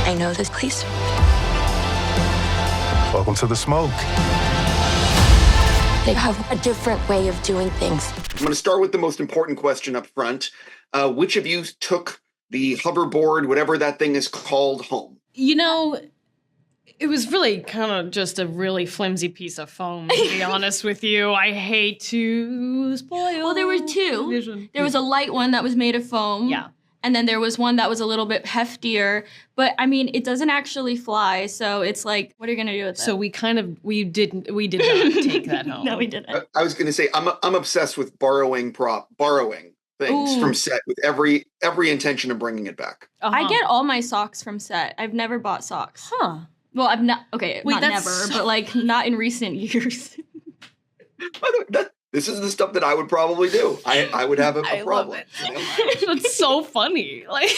I know this place. Welcome to the smoke. They have a different way of doing things. I'm going to start with the most important question up front. Which of you took the hoverboard, whatever that thing is called, home? You know, it was really kind of just a really flimsy piece of foam, to be honest with you. I hate to spoil. Well, there were two. Vision. There was a light one that was made of foam. Yeah. And then there was one that was a little bit heftier. But, I mean, it doesn't actually fly. So it's like, what are you going to do with that? So we did not take that home. No, we didn't. I was going to say, I'm obsessed with borrowing things from set with every intention of bringing it back. Uh-huh. I get all my socks from set. I've never bought socks. Huh. Well, I've not, okay, Wait, not never, but like not in recent years. By the way, this is the stuff that I would probably do. I would have a problem. Love it. That's so funny. Like,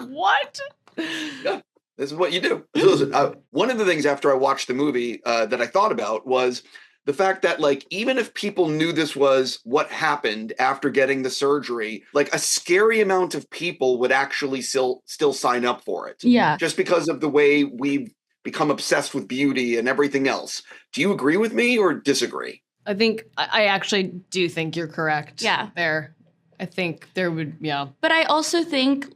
what? Yeah, this is what you do. So listen, one of the things after I watched the movie that I thought about was the fact that, like, even if people knew this was what happened after getting the surgery, like, a scary amount of people would actually still sign up for it. Yeah. Just because of the way we've become obsessed with beauty and everything else. Do you agree with me or disagree? I think I actually do think you're correct. Yeah. There. I think there would, yeah. But I also think,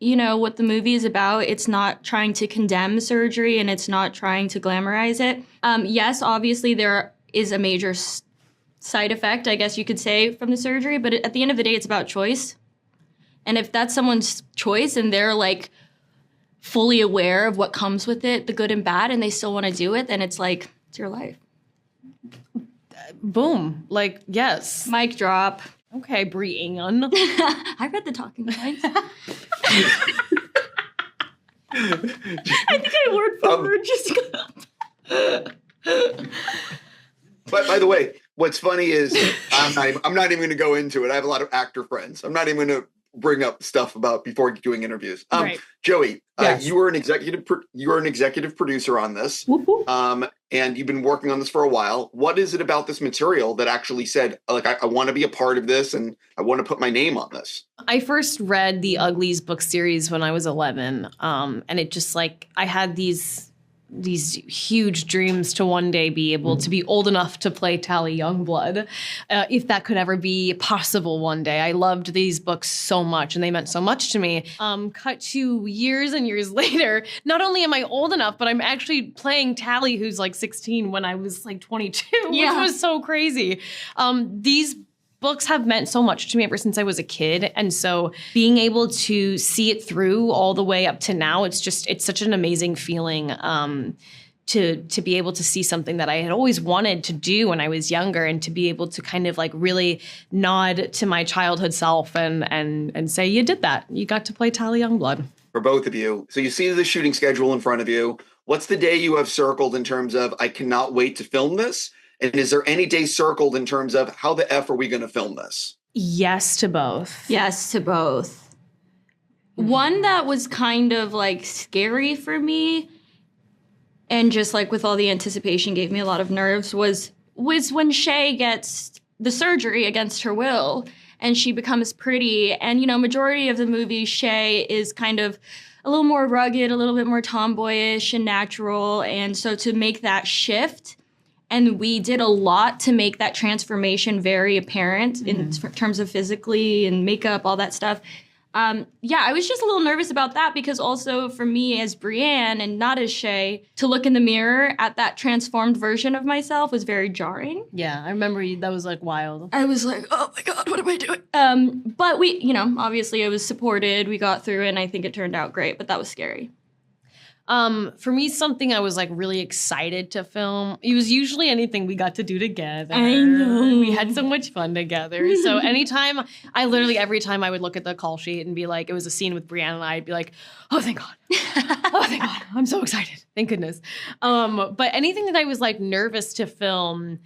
you know, what the movie is about, it's not trying to condemn surgery and it's not trying to glamorize it. Yes, obviously there is a major side effect, I guess you could say, from the surgery. But at the end of the day, it's about choice. And if that's someone's choice and they're like fully aware of what comes with it, the good and bad, and they still want to do it, then it's like, it's your life. Boom. Like, yes. Mic drop. Okay, Brianne. I read the talking points. I think I word for word just But by the way, what's funny is I'm not even going to go into it. I have a lot of actor friends. I'm not even going to bring up stuff about before doing interviews. Right. Joey, Yes. you were an executive producer on this, and you've been working on this for a while. What is it about this material that actually said, like, I want to be a part of this and I want to put my name on this? I first read the Uglies book series when I was 11, and it just, like, I had these huge dreams to one day be able to be old enough to play Tally Youngblood, if that could ever be possible one day. I loved these books so much, and they meant so much to me. Cut to years and years later, not only am I old enough, but I'm actually playing Tally, who's like 16, when I was like 22, which was so crazy. These books have meant so much to me ever since I was a kid. And so being able to see it through all the way up to now, it's such an amazing feeling to be able to see something that I had always wanted to do when I was younger, and to be able to kind of like really nod to my childhood self and say, you did that. You got to play Tally Youngblood. For both of you. So you see the shooting schedule in front of you. What's the day you have circled in terms of, I cannot wait to film this? And is there any day circled in terms of, how the F are we going to film this? Yes to both. Yes to both. One that was kind of like scary for me, and just like with all the anticipation gave me a lot of nerves, was when Shay gets the surgery against her will and she becomes pretty. And, you know, majority of the movie, Shay is kind of a little more rugged, a little bit more tomboyish and natural. And so to make that shift, and we did a lot to make that transformation very apparent in terms of physically and makeup, all that stuff. I was just a little nervous about that, because also for me as Brianne and not as Shay, to look in the mirror at that transformed version of myself was very jarring. Yeah, I remember that was like wild. I was like, oh my God, what am I doing? But we, you know, obviously it was supported. We got through it, and I think it turned out great, but that was scary. For me, something I was like really excited to film. It was usually anything we got to do together. I know. We had so much fun together. So every time I would look at the call sheet and be like, it was a scene with Brianne and I'd be like, oh, thank God. Oh, thank God. I'm so excited. Thank goodness. But anything that I was like nervous to film,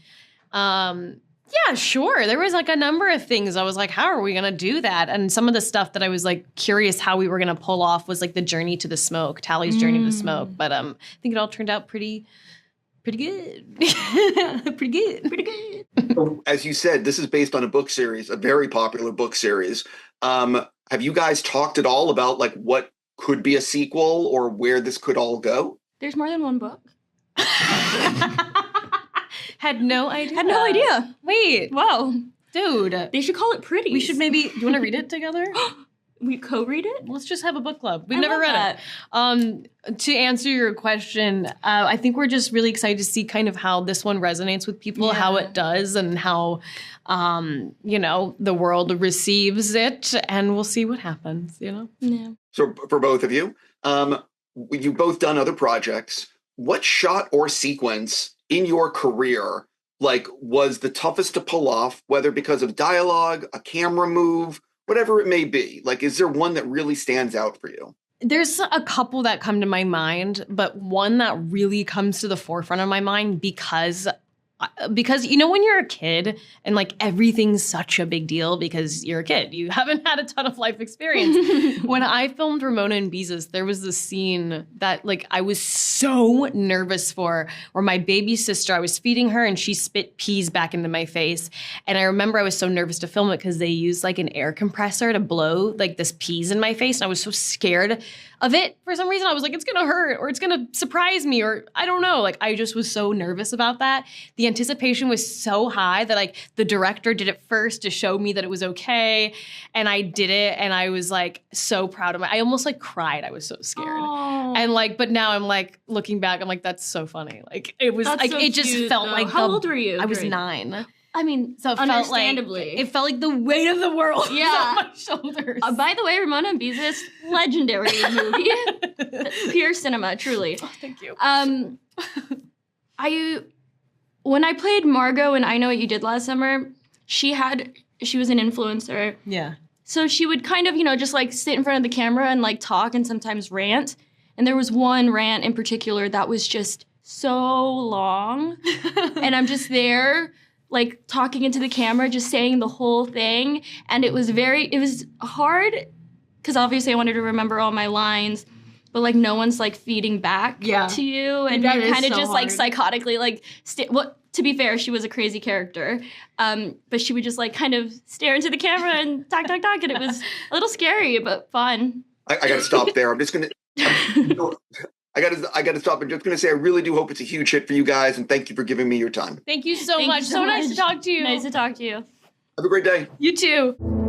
yeah, sure. There was like a number of things. I was like, how are we going to do that? And some of the stuff that I was like curious how we were going to pull off was like the journey to the smoke, Tally's journey to the smoke. But I think it all turned out pretty good. Pretty good. As you said, this is based on a book series, a very popular book series. Have you guys talked at all about like what could be a sequel or where this could all go? There's more than one book. Had no idea. Had no idea. Wait. Wow. Dude. They should call it Pretty. We should maybe, do you want to read it together? We co-read it? Let's just have a book club. We've I never love read that. it. To answer your question, I think we're just really excited to see kind of how this one resonates with people, how it does, and how, the world receives it, and we'll see what happens, Yeah. So for both of you, you've both done other projects. What shot or sequence in your career was the toughest to pull off, whether because of dialogue, a camera move, whatever it may be? Is there one that really stands out for you? There's a couple that come to my mind, but one that really comes to the forefront of my mind because when you're a kid and everything's such a big deal because you're a kid, you haven't had a ton of life experience. When I filmed Ramona and Beezus, there was this scene that I was so nervous for, where my baby sister, I was feeding her and she spit peas back into my face. And I remember I was so nervous to film it because they used an air compressor to blow this peas in my face. And I was so scared of it. For some reason, I was it's gonna hurt or it's gonna surprise me, or I don't know. I just was so nervous about that. The anticipation was so high that the director did it first to show me that it was okay. And I did it, and I was so proud of I almost cried. I was so scared. Aww. And but now I'm looking back, I'm that's so funny. It was That's so it just cute, felt though. How old were you? I was during- 9. I mean, So it understandably. it felt like the weight of the world was Yeah. on my shoulders. By the way, Ramona and Beezus, legendary movie. Pure cinema, truly. Oh, thank you. When I played Margot in I Know What You Did Last Summer, she was an influencer. Yeah. So she would kind of, just sit in front of the camera and talk and sometimes rant. And there was one rant in particular that was just so long. And I'm just there talking into the camera, just saying the whole thing. And it was hard because obviously I wanted to remember all my lines, but no one's feeding back to you. And That you're is kind of so just hard. psychotically to be fair, she was a crazy character. But she would just kind of stare into the camera and talk. And it was a little scary, but fun. I got to stop there. I'm just going to... I got to stop. I'm just going to say I really do hope it's a huge hit for you guys, and thank you for giving me your time. Thank you so Thank much. you So nice to talk to you. Nice to talk to you. Have a great day. You too.